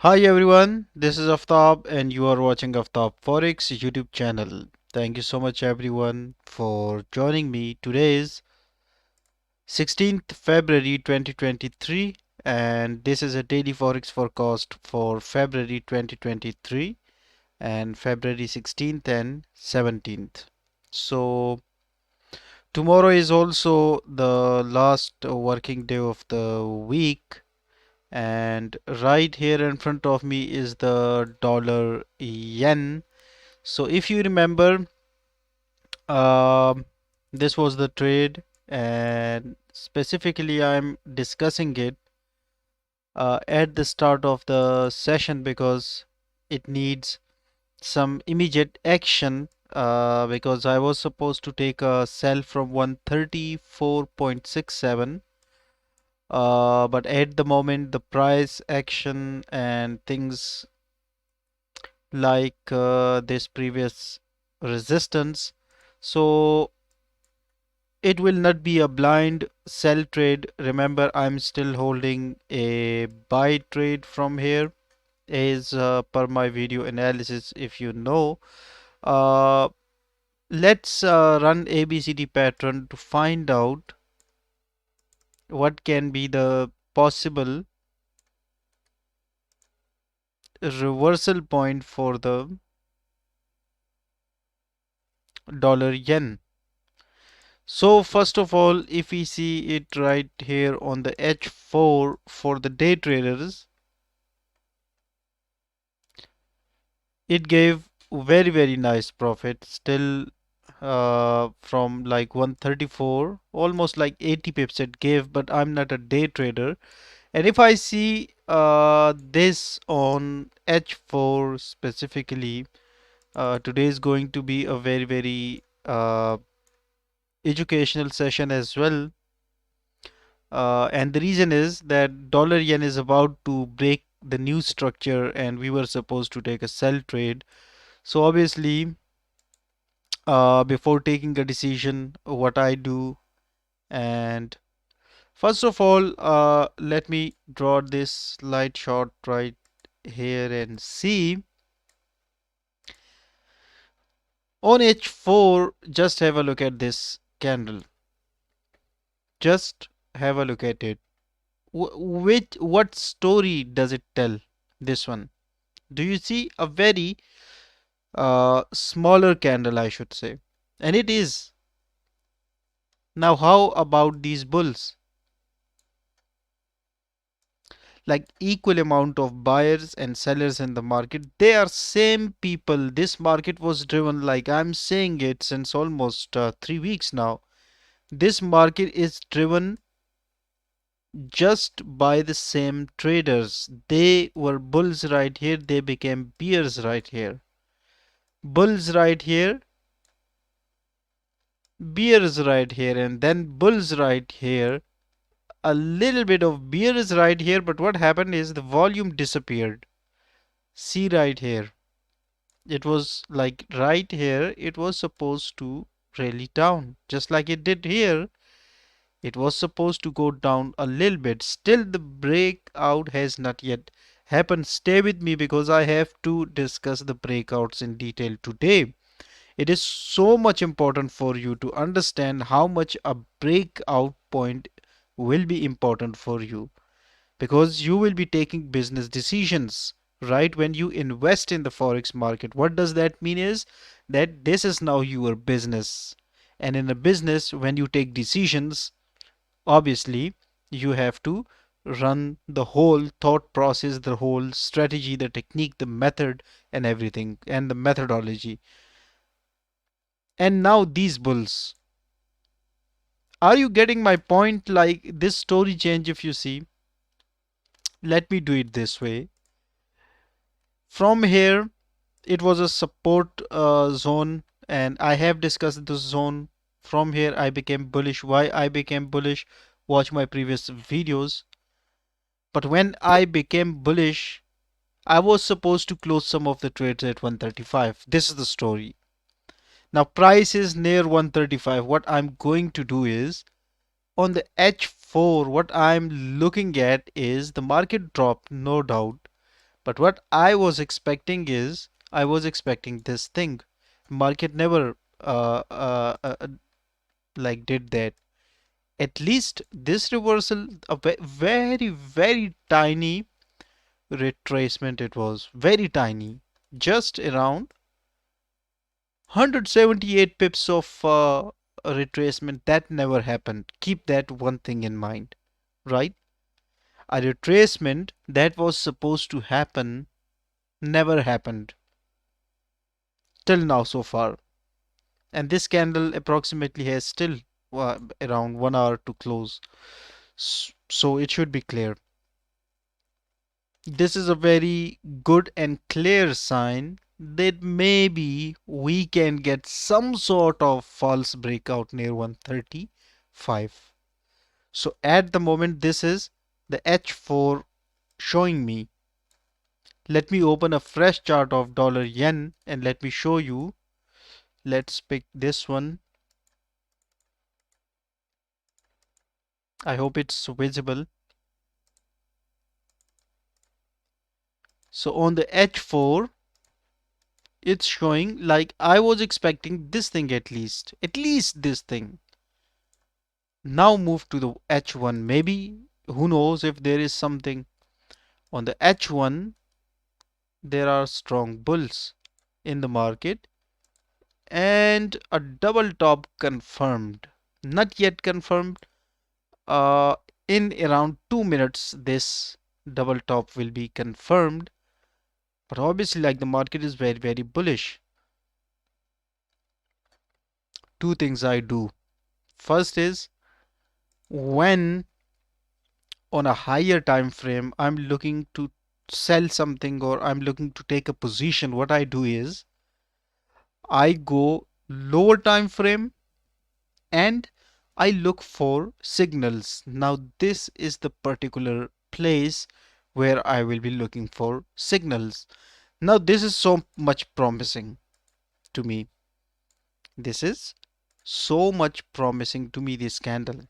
Hi everyone, this is Aftab and you are watching Aftab Forex YouTube channel. Thank you so much everyone for joining me. Today is 16th February 2023 and this is a daily Forex forecast for February 2023 and February 16th and 17th. So tomorrow is also the last working day of the week. And right here in front of me is the dollar yen. So if you remember, um, this was the trade, and specifically I'm discussing it at the start of the session because it needs some immediate action, because I was supposed to take a sell from 134.67, but at the moment the price action and things like this previous resistance, so it will not be a blind sell trade. Remember, I'm still holding a buy trade from here as per my video analysis. If you know, uh, let's run ABCD pattern to find out what can be the possible reversal point for the dollar yen. So first of all, if we see it right here on the H4 for the day traders, it gave very nice profit, still from like 134, almost like 80 pips it gave, but I'm not a day trader. And if I see this on H4 specifically, today is going to be a very educational session as well. And the reason is that dollar yen is about to break the new structure and we were supposed to take a sell trade. So obviously, before taking a decision, what I do, and first of all, let me draw this slide shot right here and see on H4. Just have a look at this candle. Just have a look at it. What story does it tell? This one. Do you see a very smaller candle, I should say? And it is. Now, how about these bulls? Like equal amount of buyers and sellers in the market. They are same people. This market was driven, like I'm saying it since almost 3 weeks now. This market is driven just by the same traders. They were bulls right here. They became bears right here. Bulls right here, bears right here, and then bulls right here. A little bit of bears right here, but what happened is the volume disappeared. See right here, it was like right here, it was supposed to rally down just like it did here. It was supposed to go down a little bit. Still the breakout has not yet happened. Stay with me because I have to discuss the breakouts in detail today. It is so much important for you to understand how much a breakout point will be important for you, because you will be taking business decisions right when you invest in the forex market. What does that mean is that this is now your business, and in a business when you take decisions, obviously you have to run the whole thought process, the whole strategy, the technique, the method, and everything, and the methodology. And now these bulls, are you getting my point? Like this story change, if you see, let me do it this way. From here, it was a support zone, and I have discussed this zone. From here I became bullish. Why I became bullish? Watch my previous videos. But when I became bullish, I was supposed to close some of the trades at 135. This is the story. Now price is near 135. What I'm going to do is, on the H4, what I'm looking at is the market dropped, no doubt, But what I was expecting is, I was expecting this thing. Market never like did that. At least this reversal, a very, very tiny retracement it was. Very tiny. Just around 178 pips of retracement. That never happened. Keep that one thing in mind, right? A retracement that was supposed to happen never happened till now so far. And this candle approximately has still around 1 hour to close. So it should be clear. This is a very good and clear sign that maybe we can get some sort of false breakout near 135. So at the moment, this is the H4 showing me. Let me open a fresh chart of dollar yen and let me show you. Let's pick this one. I hope it's visible. So on the H4, it's showing like I was expecting this thing at least this thing. Now move to the H1. Maybe, who knows if there is something. On the H1, there are strong bulls in the market and a double top confirmed. Not yet confirmed. Uh, in around 2 minutes, this double top will be confirmed. But obviously, like the market is very, very bullish. Two things I do. First is when on a higher time frame I'm looking to sell something or I'm looking to take a position, what I do is I go lower time frame and I look for signals. Now this is the particular place where I will be looking for signals. Now this is so much promising to me. This is so much promising to me, this candle.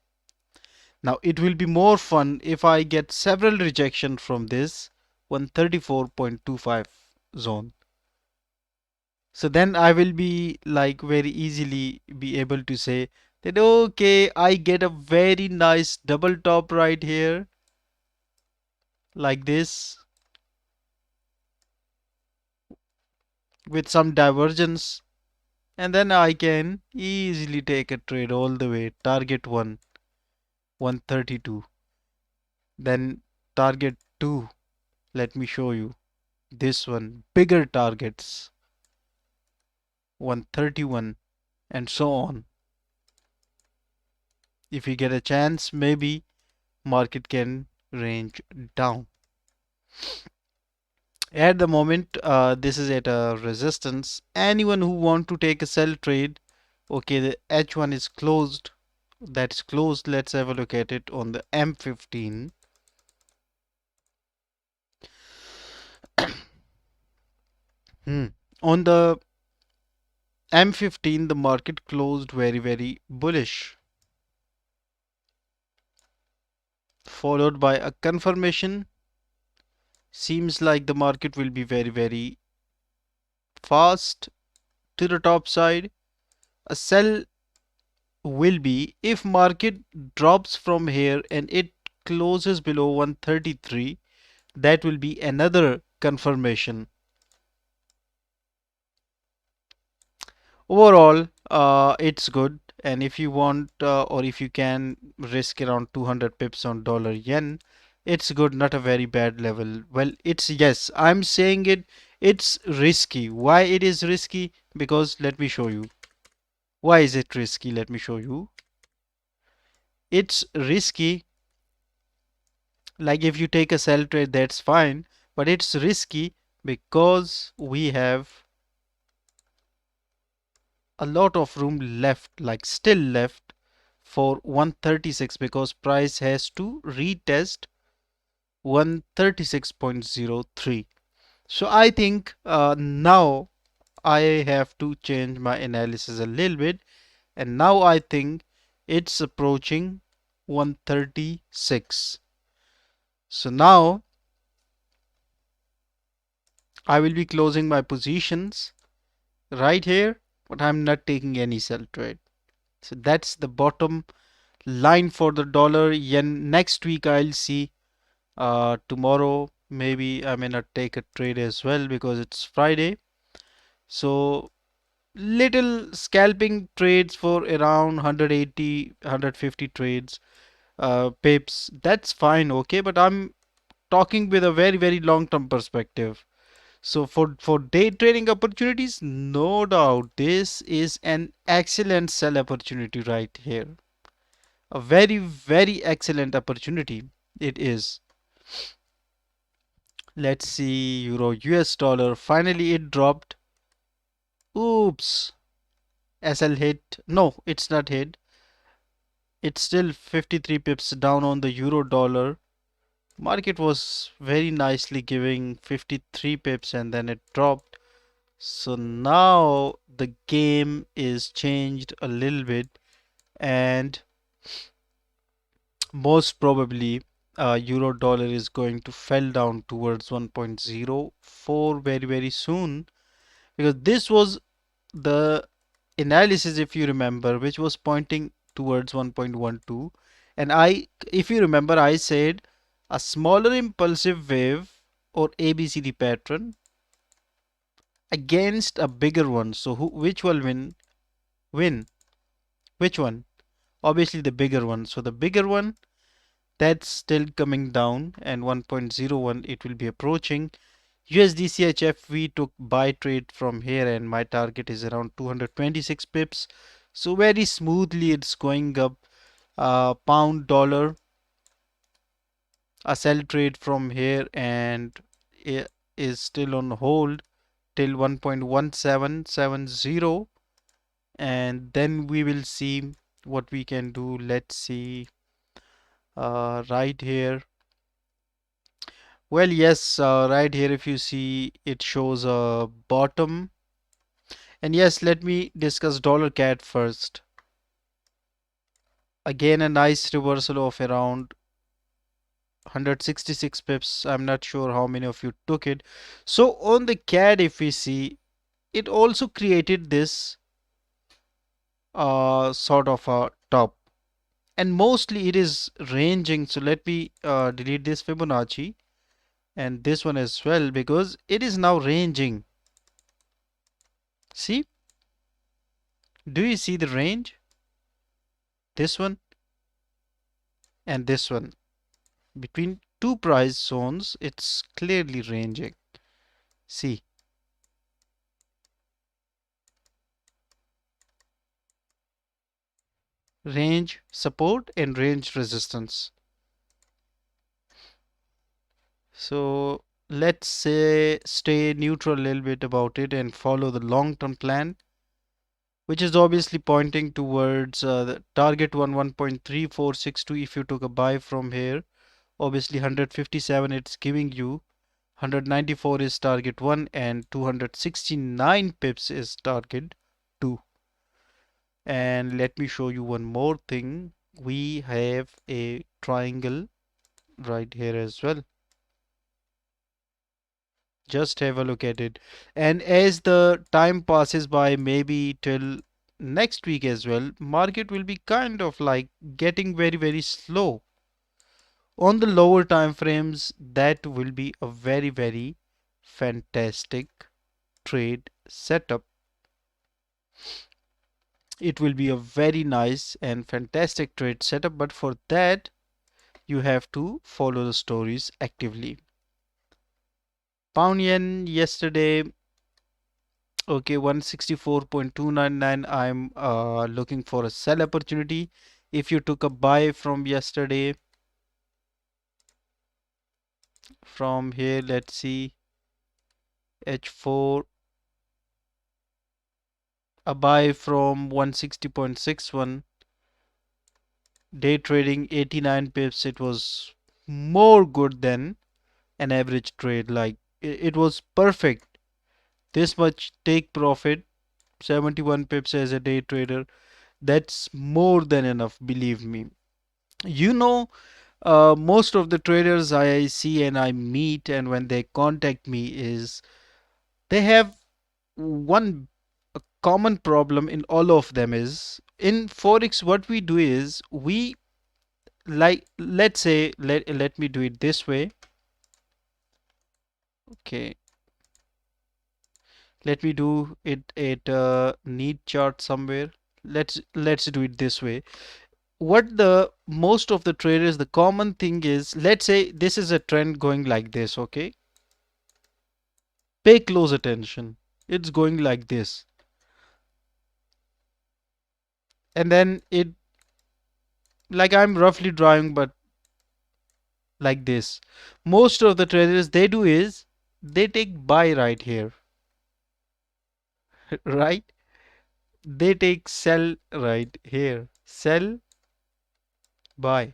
Now it will be more fun if I get several rejection from this 134.25 zone. So then I will be like very easily be able to say that okay, I get a very nice double top right here like this with some divergence, and then I can easily take a trade all the way target 1 132, then target 2. Let me show you this one, bigger targets 131 and so on. If we get a chance, maybe market can range down. At the moment, this is at a resistance. Anyone who want to take a sell trade, okay, the H1 is closed. That's closed. Let's have a look at it on the M15. On the M15, the market closed very, very bullish, followed by a confirmation. Seems like the market will be very, very fast to the top side. A sell will be if market drops from here and it closes below 133, that will be another confirmation. Overall, it's good, and if you want or if you can risk around 200 pips on dollar yen, it's good, not a very bad level. Well, it's, yes, I'm saying it's risky. Why it is risky? Because let me show you. Why is it risky? Let me show you. It's risky. Like if you take a sell trade, that's fine, but it's risky because we have a lot of room left, like still left for 136, because price has to retest 136.03. So I think now I have to change my analysis a little bit, and now I think it's approaching 136. So now I will be closing my positions right here, but I'm not taking any sell trade. So that's the bottom line for the dollar yen. Next week I'll see. Tomorrow maybe I may not take a trade as well because it's Friday. So little scalping trades for around 180, 150 trades, pips. That's fine, okay. But I'm talking with a very long term perspective. So for day trading opportunities, no doubt this is an excellent sell opportunity right here. A very excellent opportunity it is. Let's see, euro US dollar. Finally it dropped. Oops. SL hit. No, it's not hit. It's still 53 pips down on the euro dollar. Market was very nicely giving 53 pips and then it dropped. So now the game is changed a little bit, and most probably euro dollar is going to fell down towards 1.04 very soon, because this was the analysis, if you remember, which was pointing towards 1.12. And if you remember, I said a smaller impulsive wave or ABCD pattern against a bigger one. So which will win? Which one? Obviously the bigger one. So the bigger one, that's still coming down, and 1.01 it will be approaching. USDCHF we took buy trade from here, and my target is around 226 pips. So very smoothly it's going up. Pound dollar, a sell trade from here, and it is still on hold till 1.1770, and then we will see what we can do. Let's see, right here. Well, yes, right here if you see it shows a bottom. And yes, let me discuss dollar CAD first. Again, a nice reversal of around 166 pips. I'm not sure how many of you took it. So on the CAD, if we see, it also created this sort of a top, and mostly it is ranging. So let me delete this Fibonacci and this one as well, because it is now ranging. See, do you see the range? This one and this one, between two price zones, it's clearly ranging. See, range support and range resistance. So let's say stay neutral a little bit about it and follow the long-term plan, which is obviously pointing towards the target 1.3462. If you took a buy from here, obviously 157 it's giving you, 194 is target 1, and 269 pips is target 2. And let me show you one more thing. We have a triangle right here as well. Just have a look at it. And as the time passes by, maybe till next week as well, market will be kind of like getting very slow. On the lower time frames, that will be a very fantastic trade setup. It will be a very nice and fantastic trade setup, but for that you have to follow the stories actively. Pound yen yesterday, okay, 164.299. I'm looking for a sell opportunity. If you took a buy from yesterday, from here, let's see, H4, a buy from 160.61, day trading 89 pips. It was more good than an average trade. Like it was perfect. This much take profit, 71 pips as a day trader. That's more than enough, believe me. You know, most of the traders I see and I meet, and when they contact me, is They have one common problem in all of them is in Forex, what we do is we like, let's say, let me do it this way. Okay, let me do it at need chart somewhere. Let's do it this way. What the most of the traders, the common thing is, let's say this is a trend going like this. Okay, pay close attention. It's going like this, and then it, like, I'm roughly drawing, but like this. Most of the traders, they do is they take buy right here, right? They take sell right here, sell, buy.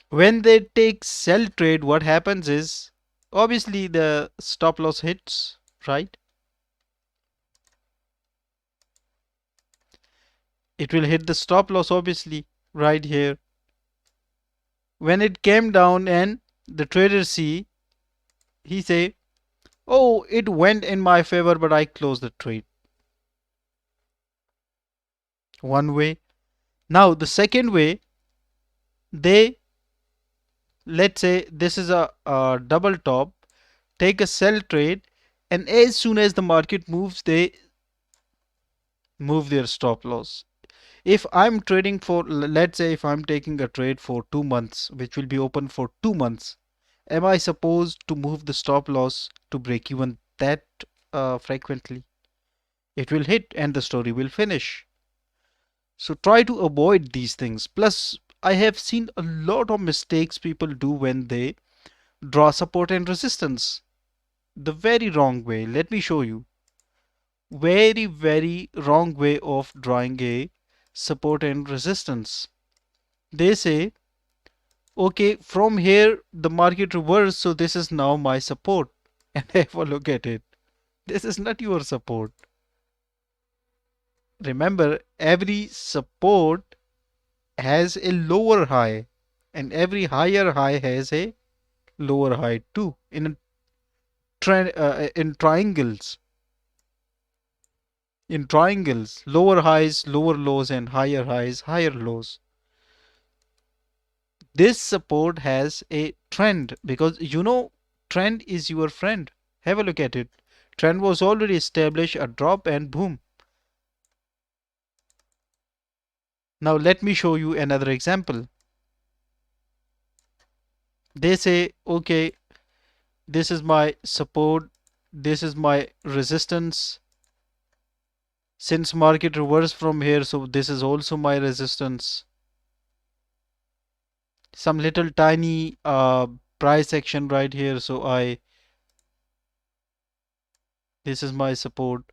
When they take sell trade, what happens is obviously the stop loss hits, right? It will hit the stop loss obviously right here. When it came down and the trader see, he say, oh, it went in my favor, but I closed the trade. One way. Now the second way, they, let's say this is a double top, take a sell trade, and as soon as the market moves, they move their stop loss. If I'm trading for, let's say if I'm taking a trade for 2 months, which will be open for 2 months, am I supposed to move the stop loss to break even that frequently? It will hit and the story will finish. So try to avoid these things. Plus, I have seen a lot of mistakes people do when they draw support and resistance. The very wrong way. Let me show you. Very, very wrong way of drawing a support and resistance. They say, okay, from here the market reversed, so this is now my support. And have a look at it. This is not your support. Remember, every support has a lower high, and every higher high has a lower high too. In triangles, lower highs, lower lows, and higher highs, higher lows. This support has a trend because trend is your friend. Have a look at it. Trend was already established, a drop, and boom. Now let me show you another example. They say, okay, this is my support, this is my resistance. Since market reversed from here, so this is also my resistance. Some little tiny price action right here, so this is my support.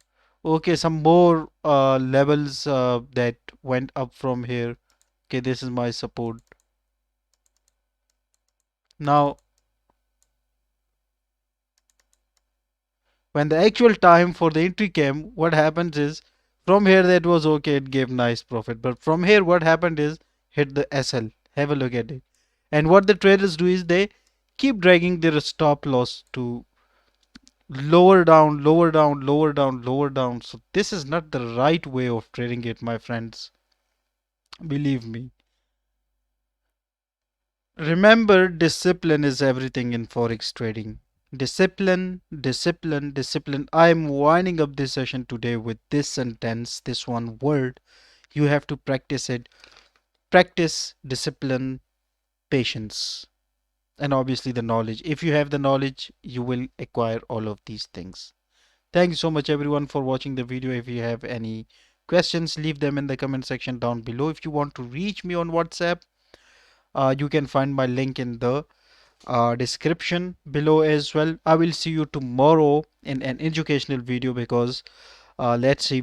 Okay, some more levels that went up from here. Okay, this is my support. Now when the actual time for the entry came, what happens is, from here that was okay, it gave nice profit, but from here what happened is hit the SL. Have a look at it. And what the traders do is they keep dragging their stop loss to lower down, lower down, lower down, lower down. So this is not the right way of trading it, my friends. Believe me. Remember, discipline is everything in Forex trading. Discipline, discipline, discipline. I am winding up this session today with this sentence, this one word. You have to practice it. Practice, discipline, patience, and obviously the knowledge. If you have the knowledge, you will acquire all of these things. Thank you so much everyone for watching the video. If you have any questions, leave them in the comment section down below. If you want to reach me on WhatsApp, you can find my link in the description below as well. I will see you tomorrow in an educational video because let's see.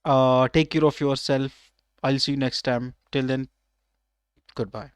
Take care of yourself. I'll see you next time. Till then, goodbye.